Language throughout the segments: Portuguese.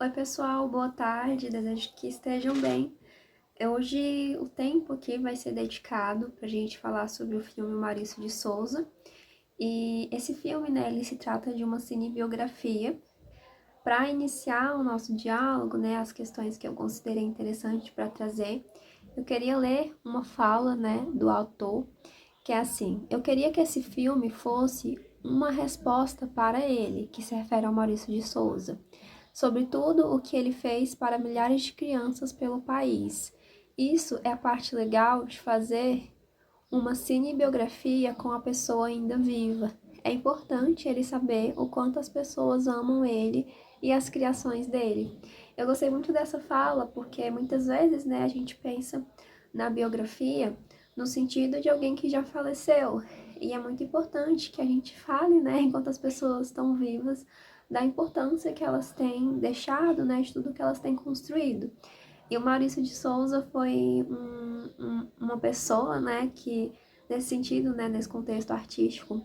Oi, pessoal, boa tarde, desejo que estejam bem. Hoje o tempo aqui vai ser dedicado para a gente falar sobre o filme Maurício de Souza. E esse filme, né, ele se trata de uma cinebiografia. Para iniciar o nosso diálogo, né, as questões que eu considerei interessantes para trazer, eu queria ler uma fala, né, do autor, que é assim: eu queria que esse filme fosse uma resposta para ele, que se refere ao Maurício de Souza, sobre tudo o que ele fez para milhares de crianças pelo país. Isso é a parte legal de fazer uma cinebiografia com a pessoa ainda viva. É importante ele saber o quanto as pessoas amam ele e as criações dele. Eu gostei muito dessa fala porque muitas vezes, né, a gente pensa na biografia no sentido de alguém que já faleceu. E é muito importante que a gente fale, né, enquanto as pessoas estão vivas, da importância que elas têm deixado, né, de tudo que elas têm construído. E o Maurício de Souza foi uma pessoa, né, que, nesse sentido, né, nesse contexto artístico,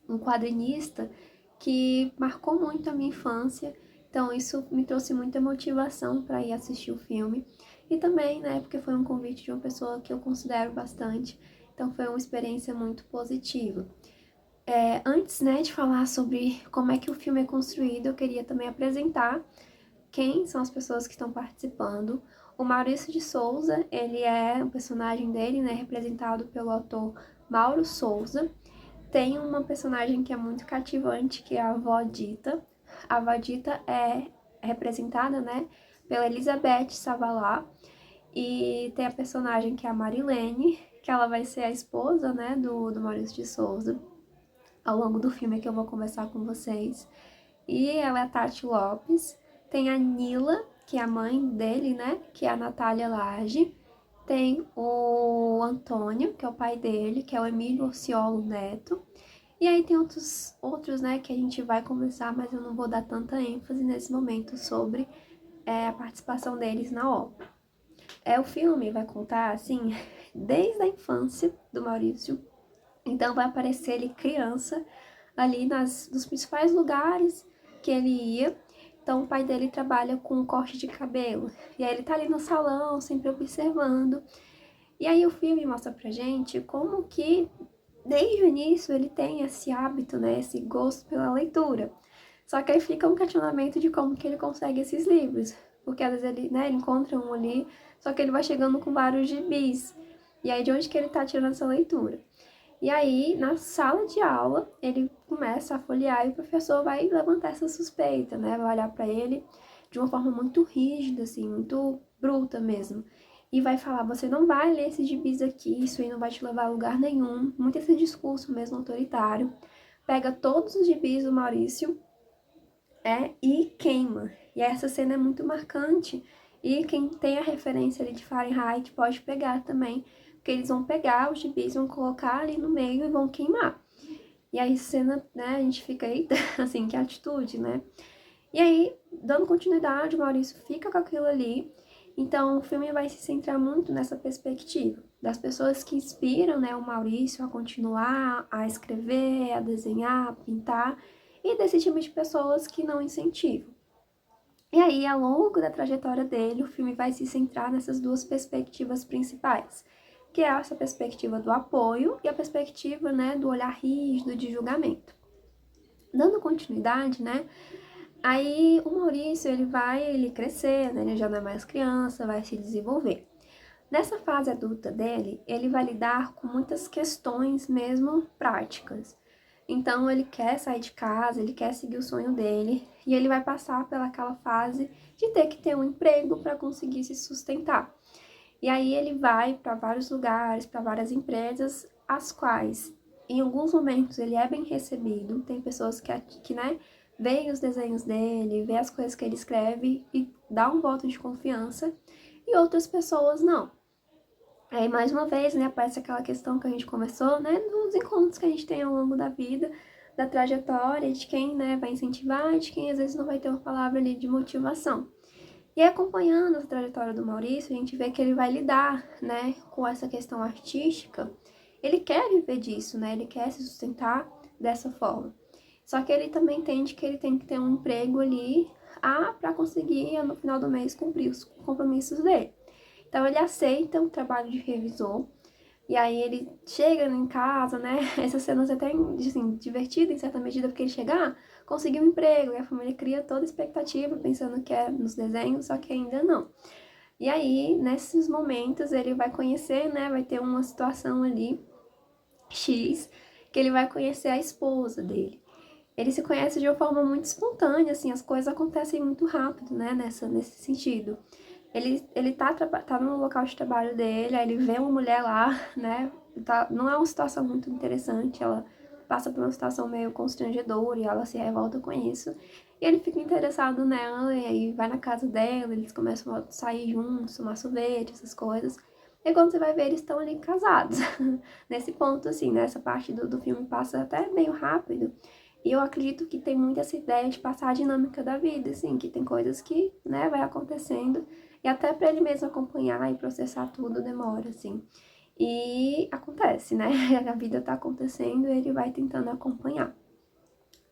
um quadrinista que marcou muito a minha infância. Então, isso me trouxe muita motivação para ir assistir o filme. E também, né, porque foi um convite de uma pessoa que eu considero bastante. Então, foi uma experiência muito positiva. Antes, né, de falar sobre como é que o filme é construído, eu queria também apresentar quem são as pessoas que estão participando. O Maurício de Souza, ele é o personagem dele, né, representado pelo autor Mauro Souza. Tem uma personagem que é muito cativante, que é a avó Dita. A avó Dita é representada, né, pela Elizabeth Savalá. E tem a personagem que é a Marilene, que ela vai ser a esposa, né, do Maurício de Souza, ao longo do filme que eu vou conversar com vocês. E ela é a Tati Lopes. Tem a Nila, que é a mãe dele, né? Que é a Natália Lage. Tem o Antônio, que é o pai dele, que é o Emílio Orciolo Neto. E aí tem outros, né, que a gente vai conversar, mas eu não vou dar tanta ênfase nesse momento sobre a participação deles na obra. O filme vai contar, assim, desde a infância do Maurício. Então vai aparecer ele criança ali nos principais lugares que ele ia. Então o pai dele trabalha com corte de cabelo. E aí ele tá ali no salão, sempre observando. E aí o filme mostra pra gente como que, desde o início, ele tem esse hábito, né, esse gosto pela leitura. Só que aí fica um questionamento de como que ele consegue esses livros. Porque às vezes ele, né, ele encontra um ali, só que ele vai chegando com vários gibis. E aí de onde que ele tá tirando essa leitura? E aí, na sala de aula, ele começa a folhear e o professor vai levantar essa suspeita, né? Vai olhar para ele de uma forma muito rígida, assim, muito bruta mesmo. E vai falar: você não vai ler esses gibis aqui, isso aí não vai te levar a lugar nenhum. Muito esse discurso mesmo autoritário. Pega todos os gibis do Maurício e queima. E essa cena é muito marcante. E quem tem a referência ali de Fahrenheit pode pegar também, porque eles vão pegar os gibis, vão colocar ali no meio e vão queimar. E aí, cena, né, a gente fica aí, assim, que atitude, né? E aí, dando continuidade, o Maurício fica com aquilo ali. Então, o filme vai se centrar muito nessa perspectiva das pessoas que inspiram, né, o Maurício a continuar a escrever, a desenhar, a pintar, e desse tipo de pessoas que não incentivam. E aí, ao longo da trajetória dele, o filme vai se centrar nessas duas perspectivas principais, que é essa perspectiva do apoio e a perspectiva, né, do olhar rígido de julgamento. Dando continuidade, né, aí o Maurício, ele crescer, né, ele já não é mais criança, vai se desenvolver. Nessa fase adulta dele, ele vai lidar com muitas questões mesmo práticas. Então ele quer sair de casa, ele quer seguir o sonho dele e ele vai passar pelaquela fase de ter que ter um emprego para conseguir se sustentar. E aí ele vai para vários lugares, para várias empresas, as quais em alguns momentos ele é bem recebido. Tem pessoas que né, veem os desenhos dele, vê as coisas que ele escreve e dá um voto de confiança, e outras pessoas não. Aí, mais uma vez, né, aparece aquela questão que a gente conversou, né, dos encontros que a gente tem ao longo da vida, da trajetória, de quem, né, vai incentivar e de quem às vezes não vai ter uma palavra ali de motivação. E acompanhando a trajetória do Maurício, a gente vê que ele vai lidar, né, com essa questão artística. Ele quer viver disso, né, ele quer se sustentar dessa forma. Só que ele também entende que ele tem que ter um emprego ali para conseguir, no final do mês, cumprir os compromissos dele. Então, ele aceita o trabalho de revisor, e aí ele chega em casa, né? Essas cenas até, assim, divertidas em certa medida, porque ele chega, conseguiu um emprego, e a família cria toda a expectativa, pensando que é nos desenhos, só que ainda não. E aí, nesses momentos, ele vai conhecer, né? Vai ter uma situação ali, X, que ele vai conhecer a esposa dele. Ele se conhece de uma forma muito espontânea, assim, as coisas acontecem muito rápido, né, nesse sentido. Ele tá no local de trabalho dele, aí ele vê uma mulher lá, né, não é uma situação muito interessante, ela passa por uma situação meio constrangedora e ela se revolta com isso. E ele fica interessado nela, e aí vai na casa dela, eles começam a sair juntos, tomar sorvete, essas coisas. E quando você vai ver, eles estão ali casados. Nesse ponto, assim, né, essa parte do filme passa até meio rápido. E eu acredito que tem muito essa ideia de passar a dinâmica da vida, assim, que tem coisas que, né, vai acontecendo. E até para ele mesmo acompanhar e processar tudo demora, assim. E acontece, né? A vida tá acontecendo e ele vai tentando acompanhar.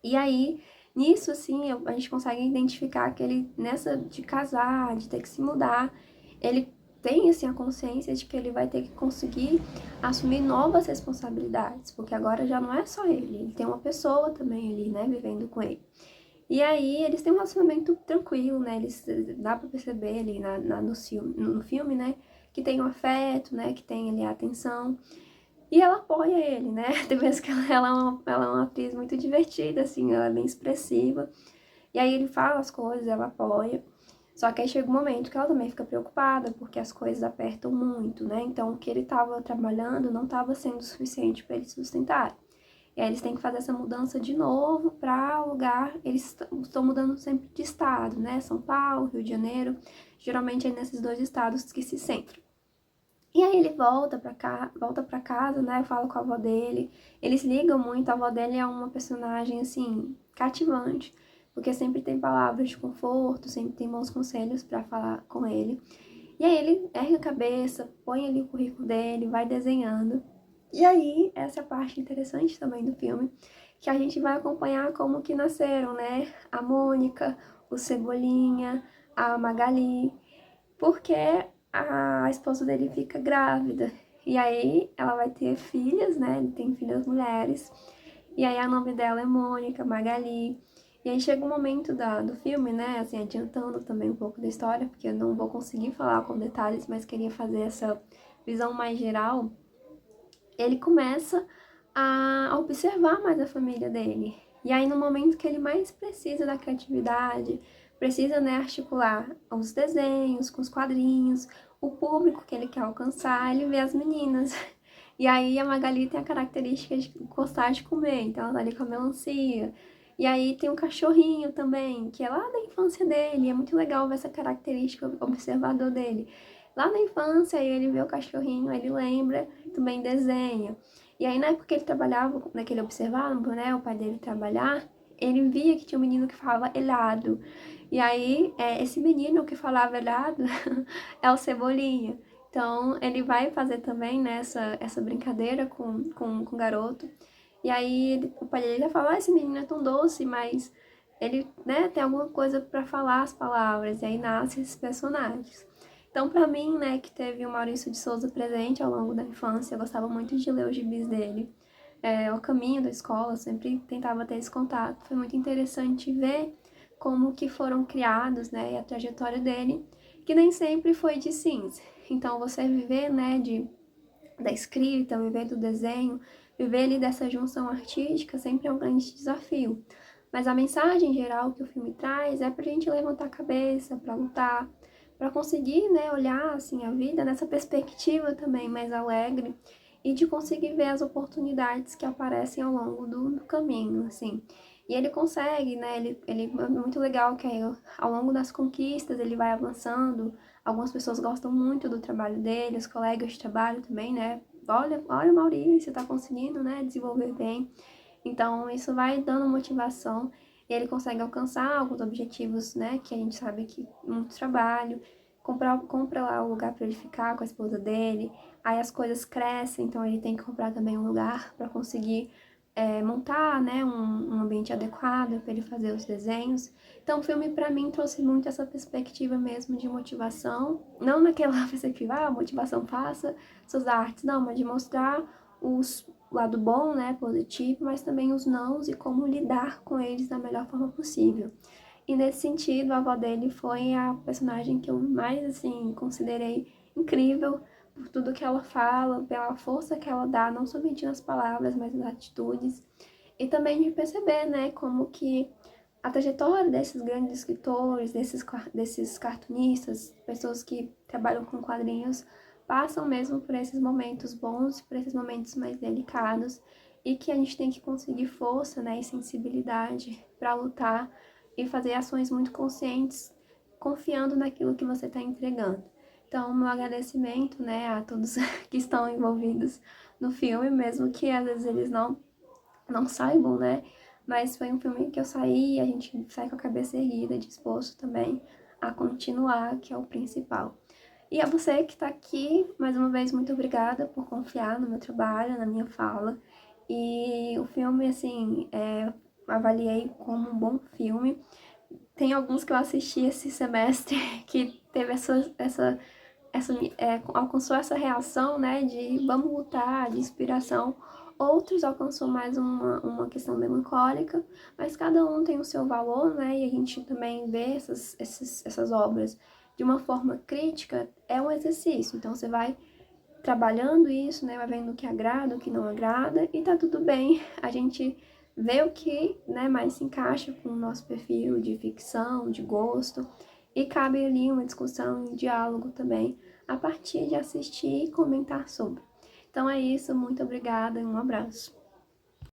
E aí, nisso, assim, a gente consegue identificar que ele, nessa de casar, de ter que se mudar, ele tem, assim, a consciência de que ele vai ter que conseguir assumir novas responsabilidades, porque agora já não é só ele tem uma pessoa também ali, né, vivendo com ele. E aí, eles têm um relacionamento tranquilo, né, dá pra perceber ali no filme, né, que tem o afeto, né, que tem ali a atenção. E ela apoia ele, né? Tem vezes que ela é uma atriz muito divertida, assim, ela é bem expressiva. E aí ele fala as coisas, ela apoia. Só que aí chega um momento que ela também fica preocupada, porque as coisas apertam muito, né? Então o que ele estava trabalhando não estava sendo suficiente para ele sustentar. E aí eles têm que fazer essa mudança de novo para o lugar. Eles estão mudando sempre de estado, né? São Paulo, Rio de Janeiro. Geralmente é nesses dois estados que se centram. E aí ele volta pra casa, né? Fala com a avó dele. Eles ligam muito, a avó dele é uma personagem, assim, cativante, porque sempre tem palavras de conforto, sempre tem bons conselhos pra falar com ele. E aí ele ergue a cabeça, põe ali o currículo dele, vai desenhando. E aí, essa é a parte interessante também do filme, que a gente vai acompanhar como que nasceram, né? A Mônica, o Cebolinha, a Magali, porque a esposa dele fica grávida. E aí ela vai ter filhas, né? Ele tem filhas mulheres. E aí o nome dela é Mônica, Magali. E aí chega um momento do filme, né? Assim, adiantando também um pouco da história, porque eu não vou conseguir falar com detalhes, mas queria fazer essa visão mais geral. Ele começa a observar mais a família dele. E aí, no momento que ele mais precisa da criatividade, precisa, né, articular os desenhos com os quadrinhos, o público que ele quer alcançar, ele vê as meninas. E aí, a Magali tem a característica de gostar de comer, então ela tá ali com a melancia. E aí, tem um cachorrinho também, que é lá da infância dele, e é muito legal ver essa característica observador dele. Lá na infância, ele vê o cachorrinho, ele lembra, também desenha. E aí, na época que ele trabalhava, naquele observava, né, o pai dele trabalhar, ele via que tinha um menino que falava helado. E aí, esse menino que falava helado é o Cebolinha. Então, ele vai fazer também, né, essa brincadeira com o garoto. E aí, o pai dele já fala, esse menino é tão doce, mas ele, né, tem alguma coisa para falar as palavras. E aí, nascem esses personagens. Então, pra mim, né, que teve o Maurício de Souza presente ao longo da infância, eu gostava muito de ler os gibis dele. Ao caminho da escola, eu sempre tentava ter esse contato. Foi muito interessante ver como que foram criados, né, e a trajetória dele, que nem sempre foi de cinza. Então, você viver, né, da escrita, viver do desenho, viver ali dessa junção artística sempre é um grande desafio. Mas a mensagem geral que o filme traz é pra gente levantar a cabeça, pra lutar, para conseguir, né, olhar assim a vida nessa perspectiva também mais alegre e de conseguir ver as oportunidades que aparecem ao longo do caminho, assim. E ele consegue, né, ele é muito legal que aí, ao longo das conquistas ele vai avançando. Algumas pessoas gostam muito do trabalho dele, os colegas de trabalho também, né? Olha, Maurício, tá conseguindo, né, desenvolver bem. Então, isso vai dando motivação e ele consegue alcançar alguns objetivos, né, que a gente sabe que muito trabalho, compra lá o lugar para ele ficar com a esposa dele, aí as coisas crescem, então ele tem que comprar também um lugar para conseguir montar, né, um ambiente adequado para ele fazer os desenhos. Então, o filme para mim trouxe muito essa perspectiva mesmo de motivação, não naquela perspectiva, motivação faça suas artes, não, mas de mostrar o lado bom, né, positivo, mas também os nãos e como lidar com eles da melhor forma possível. E nesse sentido, a avó dele foi a personagem que eu mais, assim, considerei incrível por tudo que ela fala, pela força que ela dá, não somente nas palavras, mas nas atitudes. E também de perceber, né, como que a trajetória desses grandes escritores, desses cartunistas, pessoas que trabalham com quadrinhos, passam mesmo por esses momentos bons, por esses momentos mais delicados, e que a gente tem que conseguir força, né, e sensibilidade para lutar e fazer ações muito conscientes, confiando naquilo que você está entregando. Então, meu agradecimento, né, a todos que estão envolvidos no filme, mesmo que às vezes eles não saibam, né, mas foi um filme que eu saí e a gente sai com a cabeça erguida, disposto também a continuar, que é o principal. E a você que está aqui, mais uma vez, muito obrigada por confiar no meu trabalho, na minha fala. E o filme, assim, avaliei como um bom filme. Tem alguns que eu assisti esse semestre que teve alcançou essa reação, né, de vamos lutar, de inspiração. Outros alcançou mais uma questão melancólica, mas cada um tem o seu valor, né, e a gente também vê essas obras de uma forma crítica, é um exercício. Então você vai trabalhando isso, né, vai vendo o que agrada, o que não agrada, e tá tudo bem. A gente vê o que, né, mais se encaixa com o nosso perfil de ficção, de gosto, e cabe ali uma discussão, um diálogo também, a partir de assistir e comentar sobre. Então é isso, muito obrigada e um abraço.